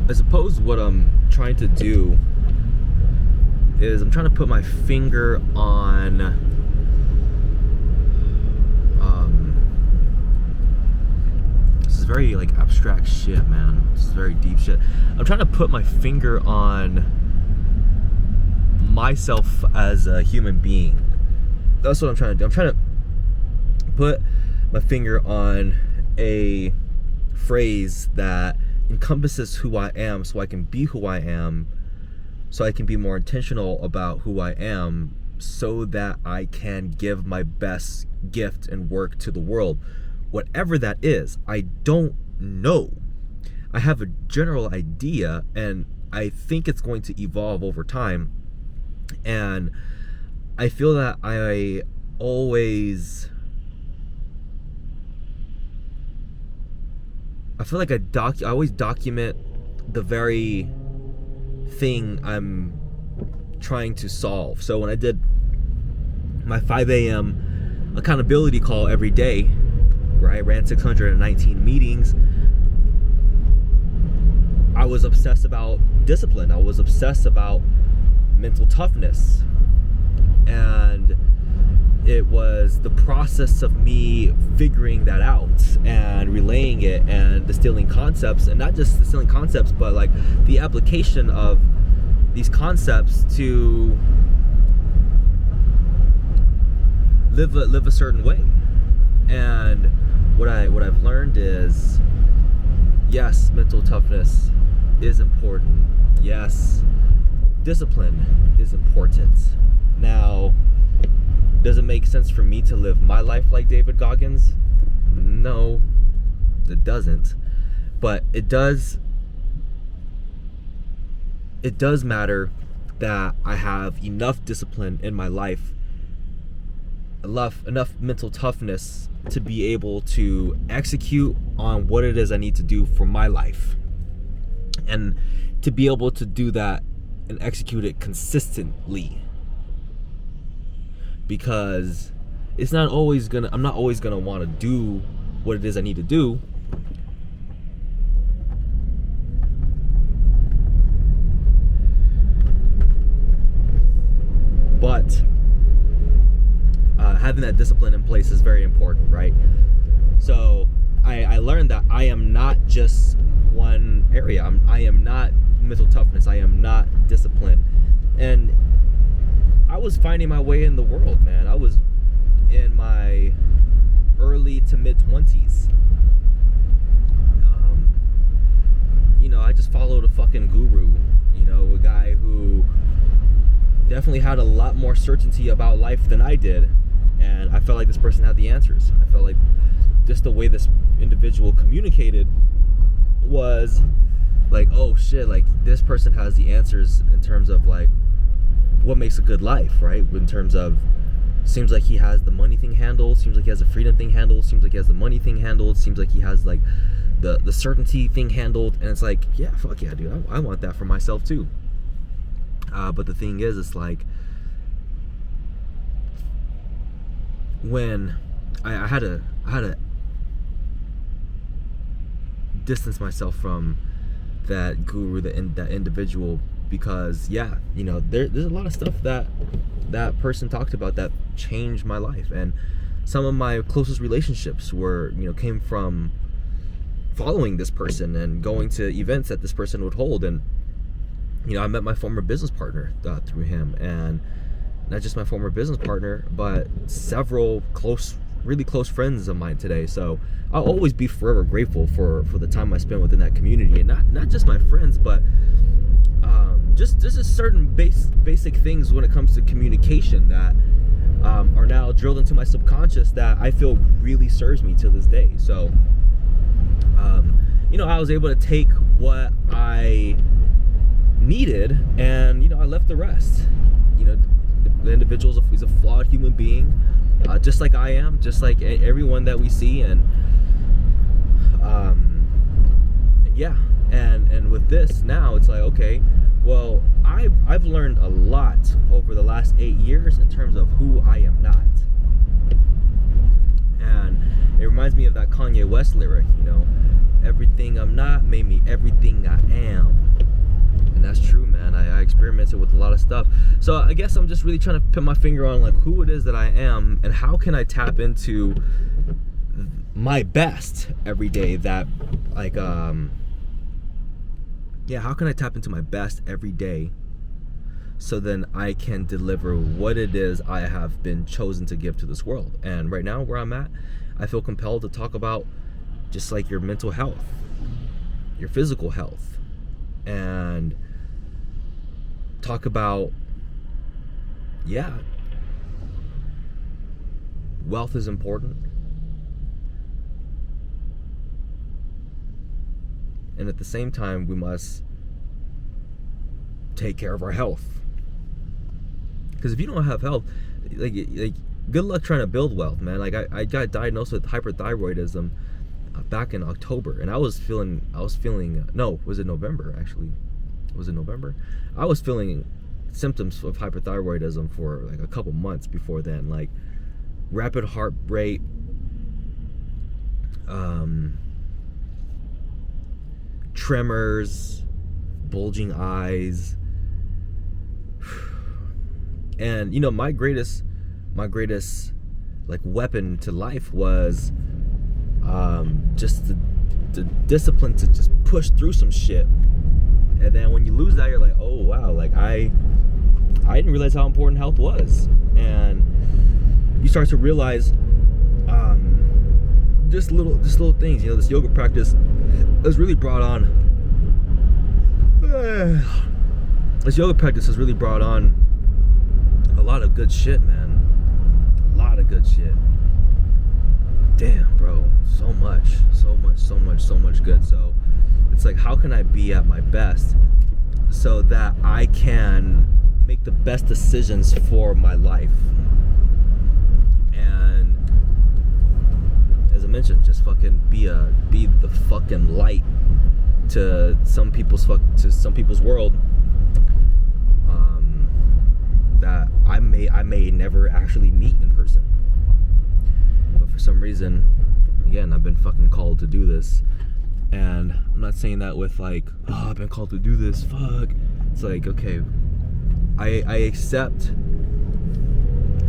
I suppose what I'm trying to do is I'm trying to put my finger on this is very like abstract shit, man. This is very deep shit. I'm trying to put my finger on myself as a human being. That's what I'm trying to do. I'm trying to put my finger on a phrase that encompasses who I am, so I can be who I am, so I can be more intentional about who I am, so that I can give my best gift and work to the world. Whatever that is, I don't know. I have a general idea, and I think it's going to evolve over time. And I feel that I feel like I always document the very thing I'm trying to solve. So when I did my 5 a.m. accountability call every day, where I ran 619 meetings, I was obsessed about discipline. I was obsessed about mental toughness. And it was the process of me figuring that out and relaying it and distilling concepts, and not just distilling concepts, but like the application of these concepts to live a certain way. And what I've learned is, yes, mental toughness is important. Yes, discipline is important. Now, does it make sense for me to live my life like David Goggins? No, it doesn't. But it does matter that I have enough discipline in my life, enough mental toughness to be able to execute on what it is I need to do for my life. And to be able to do that and execute it consistently. Because I'm not always gonna want to do what it is I need to do. But having that discipline in place is very important, right? So I learned that I am not just one area. I am not mental toughness. I am not discipline. And I was finding my way in the world, man. I was in my early to mid 20s. I just followed a fucking guru, a guy who definitely had a lot more certainty about life than I did. And I felt like this person had the answers. I felt like just the way this individual communicated was like, oh shit, like this person has the answers in terms of like what makes a good life, right? In terms of, seems like he has the money thing handled, seems like he has the freedom thing handled, seems like he has the money thing handled, seems like he has like the certainty thing handled. And it's like, yeah, fuck yeah, dude, I want that for myself too. But the thing is, it's like, when I had to distance myself from that guru, that individual, because yeah, there's a lot of stuff that person talked about that changed my life. And some of my closest relationships came from following this person and going to events that this person would hold. And I met my former business partner through him, and not just my former business partner, but several really close friends of mine today. So I'll always be forever grateful for the time I spent within that community. And not just my friends, but just certain basic things when it comes to communication that are now drilled into my subconscious that I feel really serves me to this day. So I was able to take what I needed, and I left the rest. The individual is a flawed human being, just like I am, just like everyone that we see. And yeah, and with this now, it's like, okay, well, I've learned a lot over the last 8 years in terms of who I am not. And it reminds me of that Kanye West lyric, everything I'm not made me everything I am. And that's true, man. I experimented with a lot of stuff. So I guess I'm just really trying to put my finger on like who it is that I am and how can I tap into my best every day. That like how can I tap into my best every day so then I can deliver what it is I have been chosen to give to this world. And right now where I'm at, I feel compelled to talk about just like your mental health, your physical health, and talk about, wealth is important. And at the same time, we must take care of our health. Because if you don't have health, like good luck trying to build wealth, man. Like I got diagnosed with hyperthyroidism back in October, and was it November actually? Was it November? I was feeling symptoms of hyperthyroidism for like a couple months before then, like rapid heart rate, tremors, bulging eyes, and my greatest like weapon to life was just the discipline to just push through some shit. And then when you lose that, you're like, oh wow, like I didn't realize how important health was. And you start to realize just little things. This yoga practice has really brought on a lot of good shit, man. A lot of good shit. Damn, bro. So much good. So it's like, how can I be at my best so that I can make the best decisions for my life? And as I mentioned, just fucking be the fucking light to some people's world that I may never actually meet in person. But for some reason, again, I've been fucking called to do this. And I'm not saying that with like, oh, I've been called to do this, fuck. It's like, okay, I accept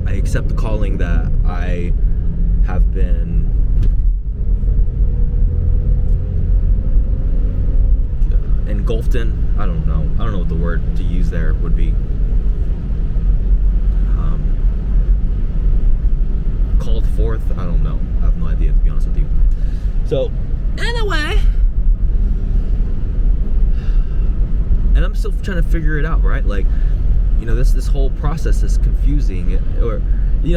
the calling that I have been engulfed in. I don't know what the word to use there would be. Called forth, I don't know. I have no idea, to be honest with you. So anyway, and I'm still trying to figure it out, right? Like, this whole process is confusing, or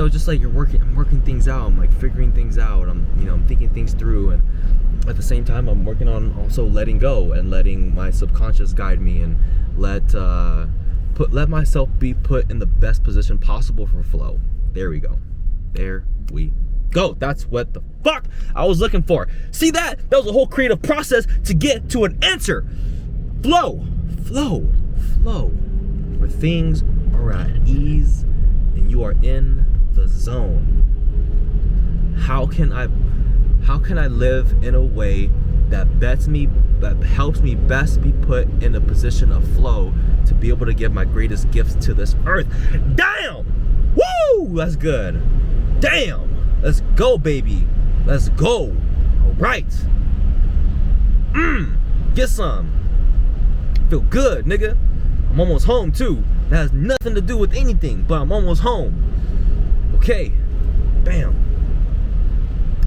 just like I'm working things out. I'm like figuring things out. I'm thinking things through, and at the same time, I'm working on also letting go and letting my subconscious guide me, and let myself be put in the best position possible for flow. There we go. That's what the fuck I was looking for. See that? That was a whole creative process to get to an answer. Flow. Where things are at ease and you are in the zone. How can I live in a way that helps me best be put in a position of flow to be able to give my greatest gifts to this earth? Damn! Woo! That's good. Damn! Let's go, baby. Let's go. All right. Get some. Feel good, nigga. I'm almost home too. That has nothing to do with anything, but I'm almost home. Okay. Bam.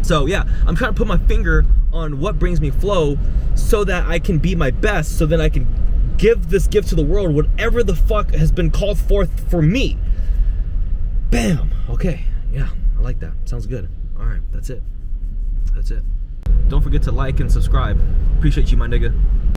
So yeah, I'm trying to put my finger on what brings me flow so that I can be my best, so that I can give this gift to the world, whatever the fuck has been called forth for me. Bam. Okay. Yeah, I like that. Sounds good. All right, that's it. Don't forget to like and subscribe. Appreciate you, my nigga.